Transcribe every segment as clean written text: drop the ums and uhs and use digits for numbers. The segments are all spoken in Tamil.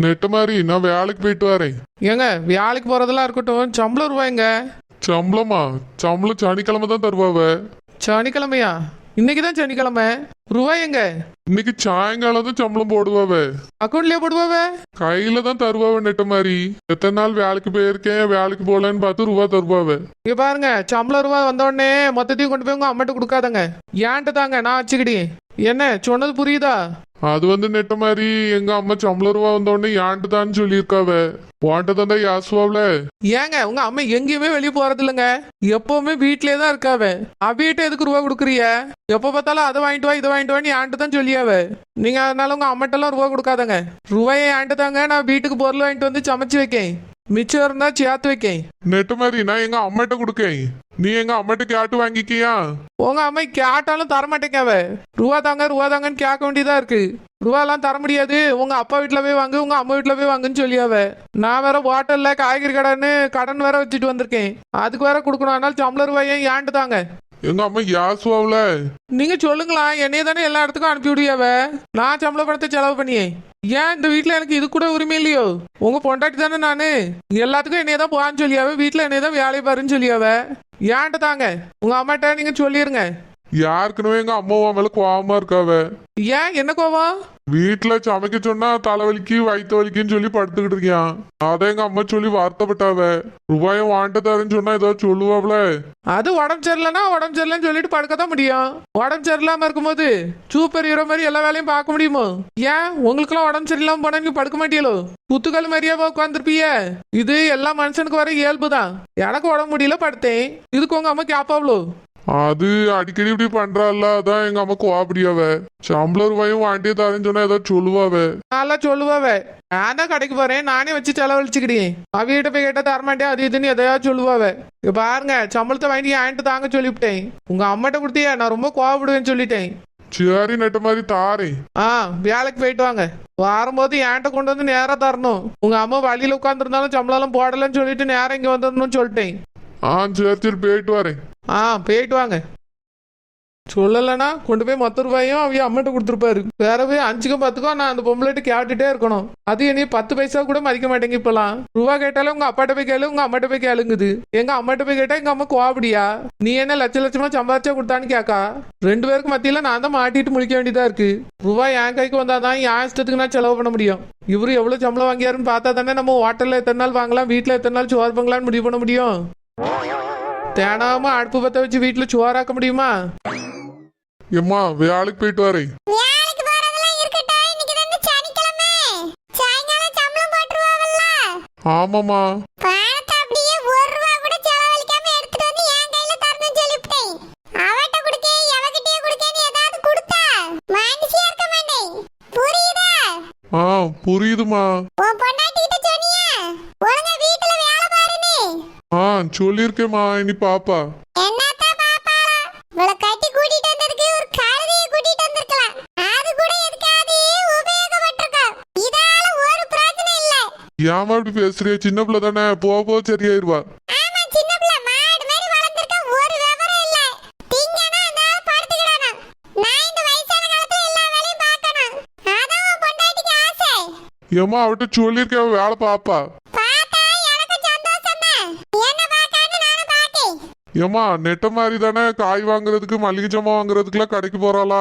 நெட்ட மாதிரி நான் வேலைக்கு போயிட்டு வரேன். ஏங்க வேலைக்கு போறதெல்லாம் இருக்கட்டும், சம்பளம் ரூபாய்ங்க. சம்பளமா? சம்பளம் சனிக்கிழமை தான் தருவாவ. சனிக்கிழமையா? இன்னைக்கு தான் சனிக்கிழமை. ரூபாய் எங்க? இன்னைக்கு சாயங்காலம் தான் சம்பளம் போடுவாவ. அக்கௌண்ட்லயே போடுவாவே? கையில தான் தருவாவ. நெட்ட மாதிரி எத்தனை நாள் வேலைக்கு போயிருக்கேன், வேலைக்கு போகலன்னு பார்த்து ரூபா தருவாவ. இங்க பாருங்க, சம்பளம் ரூபாய் வந்த உடனே மொத்தத்தையும் கொண்டு போய் உங்க அம்மாட்ட கொடுக்காதங்க. ஏன்ட்டு தாங்க, நான் வச்சுக்கிடி. என்ன சொன்னது புரியுதா? அது நெட்ட மாதிரி எங்க அம்மா சம்பளம் ரூபா வந்த உடனே ஏன்ட்டு தான் சொல்லியிருக்காவ. வாண்ட தாண்டா யாசுவாவில. ஏங்க உங்க அம்மா எங்கேயுமே வெளியே போறது இல்லைங்க, எப்பவுமே வீட்லயே தான் இருக்காவ. அவிட்ட எதுக்கு ரூபா கொடுக்குறிய? எப்ப பார்த்தாலும் அதை வாங்கிட்டு வா இதை வாங்கிட்டு வான்னு ஏன்ட்டு தான் சொல்லியாவ. நீங்க அதனால உங்க அம்மாட்டெல்லாம் ரூபா கொடுக்காதங்க. ரூபாயை ஏன்ட்டு தாங்க, நான் வீட்டுக்கு பொருள் வாங்கிட்டு வந்து சமைச்சு வைக்கேன். மிச்சம் இருந்தா சேர்த்து வைக்கேன். நெட்ட மாதிரி நான் எங்க அம்மாட்ட கொடுக்கேன், நீ எங்க அம்மாட்ட கேட்டு வாங்கிக்கியா? உங்க அம்மா கேட்டாலும் தரமாட்டேங்காவ. ரூபா தாங்கன்னு கேட்க வேண்டியதா இருக்கு. ரூபாலாம் தர முடியாது, உங்க அப்பா வீட்டுல போய் வாங்கு, உங்க அம்மா வீட்டுல போய் வாங்குன்னு சொல்லியாவ. நான் வேற ஹோட்டல்ல காய்கறி கடன் வேற வச்சுட்டு வந்திருக்கேன், அதுக்கு வேற கொடுக்கணும். அதனால சம்பள ரூபாயை ஏன்ட்டு தாங்க. எங்க அம்மா யாசுவாவில. நீங்க சொல்லுங்களா, என்னைய தானே எல்லா இடத்துக்கும் அனுப்பி விடுவியாவ. நான் சம்பள பணத்தை செலவு பண்ணியே. ஏன் இந்த வீட்டுல எனக்கு இது கூட உரிமை இல்லையோ? உங்க பொண்டாட்டி தானே நானு. எல்லாத்துக்கும் என்னைய தான் போகான்னு சொல்லியாவ, வீட்டுல என்னைய தான் வேலையை பாருன்னு சொல்லியாவ. ஏன்ட்டு தாங்க, உங்க அம்மாட்ட நீங்க சொல்லிருங்க. யாருக்குன்னு எங்க அம்மாவா மேல கோவமா இருக்காவ. ஏன் என்ன கோவம்? வீட்டுல சமைக்க சொன்னா தலைவலிக்கு வயிற்று வலிக்குன்னு சொல்லி படுத்துக்கிட்டு இருக்கியான். அதை எங்க அம்மா சொல்லி வார்த்தைப்பட்டாவ. ரூபாயும் வாண்ட தரேன்னு சொன்னா ஏதாவது சொல்லுவாப்ல. அது உடம்பு சரியில்லைன்னா உடம்பு சரியில்லைன்னு சொல்லிட்டு படுக்கத்தான் முடியும். உடம்பு சரியில்லாம இருக்கும்போது சூப்பர் ஹீரோ மாதிரி எல்லா வேலையும் பார்க்க முடியுமோ? ஏன் உங்களுக்குலாம் உடம்பு சரியில்லாம போனா நீங்க படுக்க மாட்டீங்களோ? குத்துக்கள் மாதிரியாவா உட்காந்துருப்பீய? இது எல்லா மனுஷனுக்கு வர இயல்பு தான். எனக்கு உடம்பு முடியல படுத்தேன், இதுக்கு உங்க அம்மா கேப்பாவளோ? அது அடிக்கடி இப்படி பண்றாள்ல, அதான் எங்க அம்மா கோவப்படியாவ. சம்பள ரூபாயும் வாண்டியே தரேன்னு சொன்னா ஏதாவது சொல்லுவாவ. நல்லா சொல்லுவாவ. நான் தான் கடைக்கு போறேன், நானே வச்சு செலவழிச்சுக்கிட்டேன். அவகிட்ட போய் கேட்டா தரமாட்டேன் அது இதுன்னு எதையாவது சொல்லுவாவ. பாருங்க, சம்பளத்தை வாங்கி ஏன்ட்டு தாங்க சொல்லிவிட்டேன். உங்க அம்மாட்ட கொடுத்தியா, நான் ரொம்ப கோவப்படுவேன்னு சொல்லிட்டேன். சரி நெட்ட மாதிரி தாரே. வேலைக்கு போயிட்டு வாங்க. வரும்போது ஏன்ட்ட கொண்டு வந்து நேரம் தரணும். உங்க அம்மா வழியில உட்காந்துருந்தாலும் சம்பளம் போடலன்னு சொல்லிட்டு நேரம் இங்க வந்துடணும்னு சொல்லிட்டேன். சரி சரி போயிட்டு வரேன். போயிட்டு வாங்க. சொல்லலைன்னா கொண்டு போய் மொத்த ரூபாயும் அவைய அம்மாட்ட கொடுத்துருப்பாரு. வேற போய் 5க்கும் 10க்கும் நான் அந்த பொம்பளைட்டு கேட்டுட்டே இருக்கணும். அது இனி 10 பைசா கூட மதிக்க மாட்டேங்க. இப்பெல்லாம் ரூபா கேட்டாலும் உங்க அப்பாட்ட போய் கேளு, உங்க அம்மாட்ட போய் கேளுங்குது. எங்க அம்மாட்ட போய் கேட்டா எங்க அம்மா கோவப்படியா, நீ என்ன லட்சமா சம்பாதிச்சா கொடுத்தான்னு கேக்கா. 2 பேருக்கு மத்தியில நான் தான் மாட்டிட்டு முழிக்க வேண்டியதா இருக்கு. ரூபாய் என் கைக்கு வந்தாதான் என் இஷ்டத்துக்கு நான் செலவு பண்ண முடியும். இவரு எவ்வளவு சம்பளம் வாங்கியாருன்னு பார்த்தா தானே நம்ம ஹோட்டல்ல எத்தனை நாள் வாங்கலாம், வீட்டுல எத்தனை நாள் சோறு பங்கலான்னு முடிவு பண்ண முடியும். தேனாம அடுப்பு பத்த வச்சு வீட்டுல சோறாக்க முடியுமா? எம்மா வேலைக்கு போயிட்டு வரேன். ஆமாமா. புரியுதுமா. சொல்லிருக்கேம்மா, இனி பாப்பா. ஏமா இப்படி பேசுறிய? சின்ன பிள்ளை தானே, போக சரியாயிருவா. ஏமா அவட்ட சொல்லிருக்க வேலை பாப்பா. ஏமா நெட்ட மாதிரி தானே காய் வாங்குறதுக்கு மளிகை ஜாமான் வாங்குறதுக்குலாம் கடைக்கு போறாளா?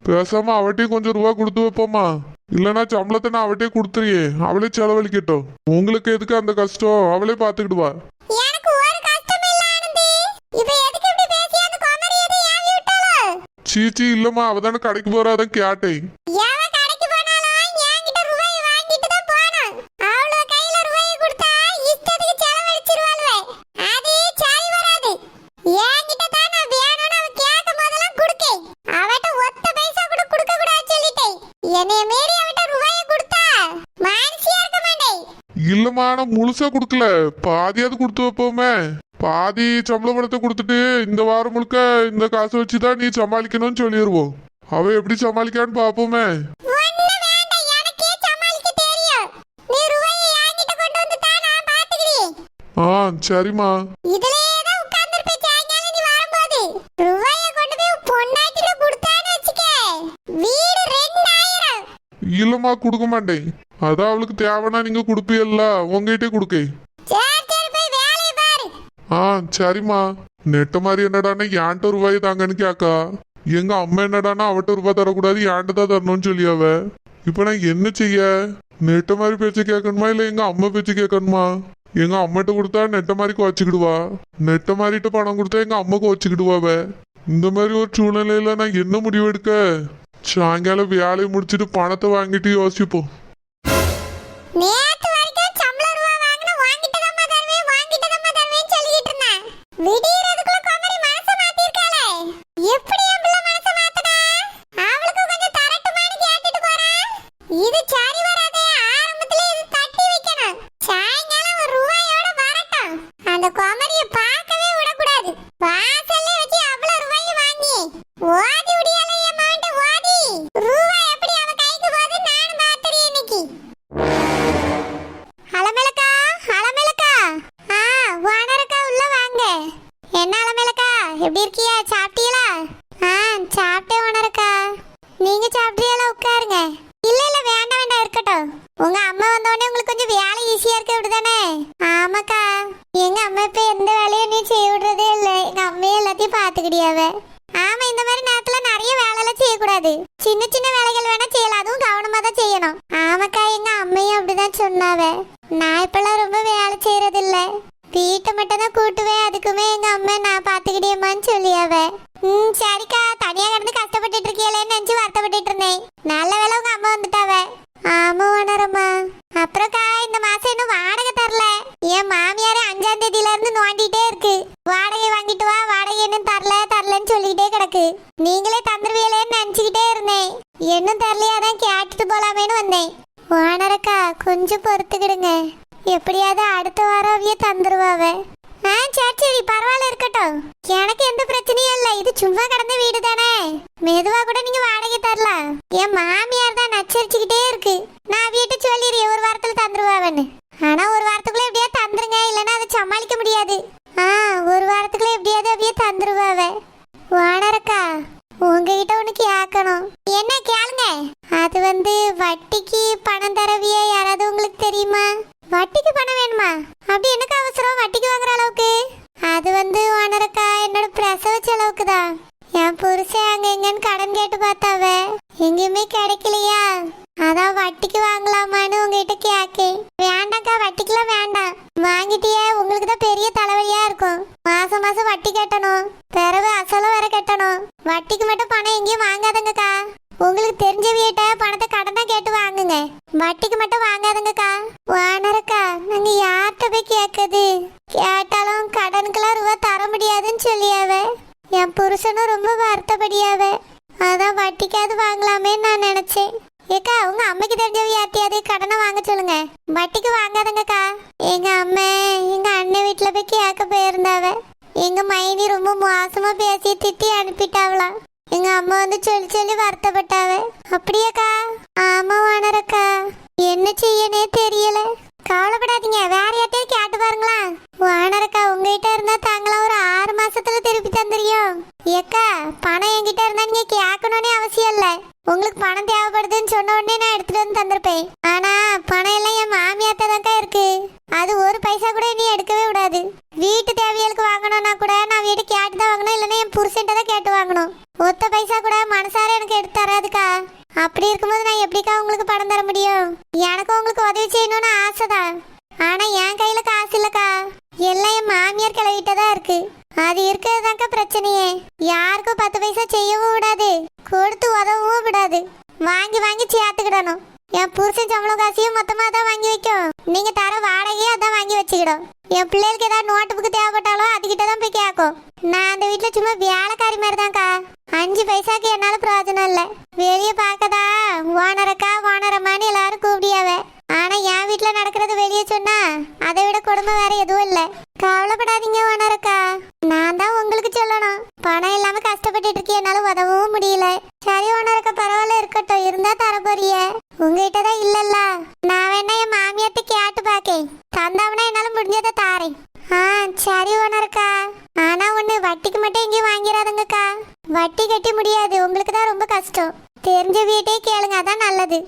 பேசாம அவட்டையும் கொஞ்சம் ரூபா கொடுத்து வைப்போமா? இல்லனா சம்பளத்தை நான் அவட்டே கொடுத்துறியே, அவளே செலவழிக்கட்டும். உங்களுக்கு எதுக்கு அந்த கஷ்டம், அவளே பாத்துக்கிடுவா. சீச்சி இல்லம்மா, அவதானே கடைக்கு போறாதான் கேட்டேன். இல்லம்மா நான் முழுசா குடுக்கல, பாதியாவது கொடுத்து வைப்போமே. பாதி சம்பள பணத்தை கொடுத்துட்டு இந்த வாரம் முழுக்க இந்த காசை வச்சுதான் நீ சமாளிக்கணும்னு சொல்லிடுவோம். அவ எப்படி சமாளிக்கான்னு பாப்போமே. சரிம்மா. இல்லம்மா கொடுக்க மாட்டேன். அதான் அவளுக்கு தேவைன்னா நீங்க கொடுப்பீல்ல, உங்ககிட்டே கொடுக்க. சரி சரி போய் வேலையை பாரு. ஆ சரிம்மா. நெட்ட மாதிரி என்னடான்னா ஏன்ட்ட ரூபாய் தாங்கன்னு கேக்கா. எங்க அம்மா என்னடான்னா அவட்ட ரூபாய் தரக்கூடாது, ஏன்ட்ட தான் தரணும்னு சொல்லியாவ. இப்ப நான் என்ன செய்ய? நெட்ட மாதிரி பேச்சு கேட்கணுமா இல்ல எங்க அம்மா பேச்சு கேட்கணுமா? எங்க அம்மாட்ட கொடுத்தா நெட்ட மாதிரி வச்சுக்கிடுவா, நெட்ட மாதிரிட்ட பணம் கொடுத்தா எங்க அம்மாக்கு வச்சுக்கிடுவாவ. இந்த மாதிரி ஒரு சூழ்நிலையில நான் என்ன முடிவு எடுக்க? சாயங்காலம் வேலையை முடிச்சிட்டு பணத்தை வாங்கிட்டு யோசிப்போம். நேத்து வரைக்கும் சம்பள ரூபா வாங்குன வாங்கிட்டு தான் தருவேன் வாங்கிட்டு தான் தருவேன்னு சொல்லிட்டு இருந்தேன். விடியறதுக்குள்ள குமரி மாசம் மாத்திருக்காளே. எப்படி என் பிள்ளை மாசம் மாத்துனா? அவளுக்கு கொஞ்சம் தரட்டுமான்னு கேட்டுட்டு போறேன். இது சரி வராதே. ஆரம்பத்துல இது தட்டி வைக்கணும். சாயங்காலம் ஒரு ரூபாயோட வரட்டும். அந்த குமரியை பார்க்கவே விடக்கூடாது. வாசல்ல வச்சு அவ்வளவு ரூபாய் வாங்கி ஓதி விடியல என் மாண்ட ஓதி. ரூபாய் எப்படி அவ கைக்கு போகுது நான் பாத்துறேன் இன்னைக்கு. அலமேலக்கா அலமேலக்கா. வானரக்கா உள்ள வாங்க. என்ன அலமேலக்கா எப்படி இருக்கியா? சாப்பிட்டீங்களா? சாப்பிட்டேன் வானரக்கா. நீங்க சாப்பிட்டீங்களா? உட்காருங்க. இல்ல இல்ல வேண்டாம் வேண்டாம் இருக்கட்டும். உங்க அம்மா வந்தோடனே உங்களுக்கு கொஞ்சம் வேலை ஈஸியா இருக்கு அப்படிதானே? ஆமாக்கா. எங்க அம்மா இப்ப எந்த வேலையும் நீ செய்ய விடுறதே இல்ல. எங்க அம்மையே எல்லாத்தையும் பாத்துக்கிடியாவ. ஆமா இந்த மாதிரி நேரத்துல நிறைய வேலையெல்லாம் செய்யக்கூடாது. சின்ன சின்ன வேலைகள் வேணா செய்யலாம், அதுவும் கவனமா தான் செய்யணும். ஆமாக்கா எங்க அம்மையும் அப்படிதான் சொன்னாவ. நான் இப்பெல்லாம் ரொம்ப வேலை செய்யறது இல்ல, வீட்டை மட்டும் தான் கூட்டுவேன். அதுக்குமே எங்க அம்மா நான் பாத்துக்கிட்டேம்மான்னு சொல்லியாவ. சரிக்கா. தனியா கிடந்து கஷ்டப்பட்டுட்டு இருக்கியலேன்னு நினைச்சு வருத்தப்பட்டு இருந்தேன். நல்ல வேலை உங்க அம்மா வந்துட்டாவ. ஆமா வனரம்மா. அப்புறம்க்கா இந்த மாசம் இன்னும் வாடகை தரல. என் மாமியார் 5ஆம் தேதியில இருந்து நோண்டிட்டே இருக்கு. வாடகை வாங்கிட்டு வா, வாடகை இன்னும் தரலன்னு சொல்லிக்கிட்டே கிடக்கு. நீங்களே தந்துருவீங்களேன்னு நினைச்சுக்கிட்டே இருந்தேன். இன்னும் தரலையாதான் கேட்டுட்டு போலாமேன்னு வந்தேன். வானரக்கா கொஞ்சம் பொறுத்துக்கிடுங்க, எப்படியாவது அடுத்த வாரம் அவிய தந்துருவாவ. சரி சரி பரவாயில்ல இருக்கட்டும். எனக்கு எந்த பிரச்சனையும் இல்லை, இது சும்மா கிடந்த வீடு தானே. மெதுவா கூட நீங்க வாடகை தரலாம். என் மாமியார் தான் நச்சரிச்சுக்கிட்டே இருக்கு. நான் வீட்டை சொல்லிடுறேன் ஒரு வாரத்துல தந்துருவாவன்னு. ஆனா ஒரு வாரத்துக்குள்ள எப்படியாவது தந்துருங்க, இல்லைன்னா அதை சமாளிக்க முடியாது. ஒரு வாரத்துக்குள்ள எப்படியாவது அவிய தந்துருவாவ. வானரக்கா உங்ககிட்ட ஒண்ணு கேட்கணும். என்ன கேளுங்க. அது வட்டிக்கு பணம் தரவிய யாராவது உங்களுக்கு தெரியுமா? வட்டிக்கு பணம் வேணுமா? அப்படி எனக்கு அவசரம் வட்டிக்கு வாங்குற அளவுக்கு? அது வானரக்கா என்னோட பிரசவ செலவுக்கு தான். என் புருஷன் அங்க எங்கன்னு கடன் கேட்டு பார்த்தாவ, எங்கேயுமே கிடைக்கலையா. அதான் வட்டிக்கு வாங்கலாமான்னு உங்ககிட்ட கேக்கேன். வேண்டாம்க்கா வட்டிக்கெல்லாம் வேண்டாம். வாங்கிட்டியே உங்களுக்கு தான் பெரிய தலைவலியா இருக்கும். மாசம் மாசம் வட்டி கட்டணும், பிறகு அசலும் வேற கட்டணும். வட்டிக்கு மட்டும் பணம் எங்கேயும் வாங்காதங்கக்கா. உங்களுக்கு தெரிஞ்ச வீட்டை பணத்தை கடனா கேட்டு வாங்குங்க, வட்டிக்கு மட்டும் வாங்காதங்கக்கா. வானரக்கா நாங்க யார்கிட்ட போய் கேட்குது? கேட்டாலும் கடனுக்கெல்லாம் ரூபா தர முடியாதுன்னு சொல்லியாவ. என் புருஷனும் ரொம்ப வருத்தப்படியாவ. அதான் வட்டிக்காவது வாங்கலாமே நான் நினைச்சேன். ஏக்கா உங்க அம்மைக்கு தெரிஞ்சவ யார்ட்டையாவது கடனை வாங்க சொல்லுங்க, வட்டிக்கு வாங்காதங்கக்கா. எங்க அம்மா எங்க அண்ணன் வீட்டுல போய் கேட்க போயிருந்தாவ. எங்க மைனி ரொம்ப மோசமா பேசி திட்டி அனுப்பிட்டாவலாம். எங்க அம்மா சொல்லி சொல்லி வருத்தப்பட்டாவ. அப்படியாக்கா? ஆமா வானரக்கா. என்ன செய்யனே தெரியல. கவலைப்படாதீங்க, வேற யார்ட்டையும் கேட்டு பாருங்களா. வானரக்கா உங்ககிட்ட இருந்தா தாங்களாம் ஒரு 6 மாசத்துல திருப்பி தந்துரியும். ஏக்கா பணம் என்கிட்ட இருந்தா நீங்க கேட்கணும்னே அவசியம் இல்ல. உங்களுக்கு பணம் தேவைப்படுதுன்னு சொன்ன உடனே நான் எடுத்துட்டு வந்து தந்திருப்பேன். ஆனா பணம் எல்லாம் என் மாமியார்ட்ட தான்க்கா இருக்கு. அது ஒரு பைசா கூட நீ எடுக்கவே விடாது. வீட்டு தேவைகளுக்கு வாங்கணும்னா கூட நான் வீட்டு கேட்டு தான் வாங்கணும், இல்லைன்னா என் புருஷன்ட்ட தான் கேட்டு வாங்கணும். ஒத்த பைசா கூட மனசார எனக்கு எடுத்து தராதுக்கா. அப்படி இருக்கும்போது நான் எப்படிக்கா உங்களுக்கு பணம் தர முடியும்? எனக்கு உங்களுக்கு உதவி செய்யணும்னு ஆசைதான், ஆனா என் கையில காசு இல்லக்கா. எல்லாம் என் மாமியார் கிளவிட்ட தான் இருக்கு. அது இருக்கிறதுதான்க்கா பிரச்சனையே. யாருக்கும் 10 பைசா செய்யவும் விடாது, கொடுத்து உதவவும் விடாது. வாங்கி வாங்கி சேர்த்துக்கிடணும். என் புருஷன் சம்பளம் காசையும் மொத்தமா தான் வாங்கி வைக்கும். நீங்க தர வாடகையும் அதான் வாங்கி வச்சுக்கிடும். என் பிள்ளைகளுக்கு ஏதாவது நோட்டு புக்கு தேவைப்பட்டாலும் அதுகிட்ட தான் போய் கேட்கும். நான் அந்த வீட்டுல சும்மா வேலைக்காரி மாதிரி தான்க்கா. 5 பைசாக்கு என்னால பிரயோஜனம் இல்ல. வெளியே பார்க்கதா வானரக்கா வானரம்மான்னு எல்லாரும் கூப்பிடியாவ. ஆனா என் வீட்டுல நடக்கிறது வெளியே சொன்னா அதை விட கொடுமை வேற எதுவும் இல்ல. கவலைப்படாதீங்க வானரக்கா, நான் தான் உங்களுக்கு சொல்லணும். பணம் இல்லாம கஷ்டப்பட்டு இருக்கேன், என்னால உதவும் முடியல. சரி வானரக்கா பரவாயில்ல இருக்கட்டும், இருந்தா தர போறிய. உங்ககிட்ட தான் இல்லல்ல, நான் வேணா என் மாமியார்ட்ட கேட்டு பாக்கேன். தந்தாவனா என்னால முடிஞ்சதை தாரேன். சரி வானரக்கா. ஆனா ஒண்ணு, வட்டிக்கு மட்டும் எங்கேயும் வாங்கிடாதுங்கக்கா. வட்டி கட்டி முடியாது, உங்களுக்கு தான் ரொம்ப கஷ்டம். தெரிஞ்ச வீட்டே கேளுங்க, அதான் நல்லது.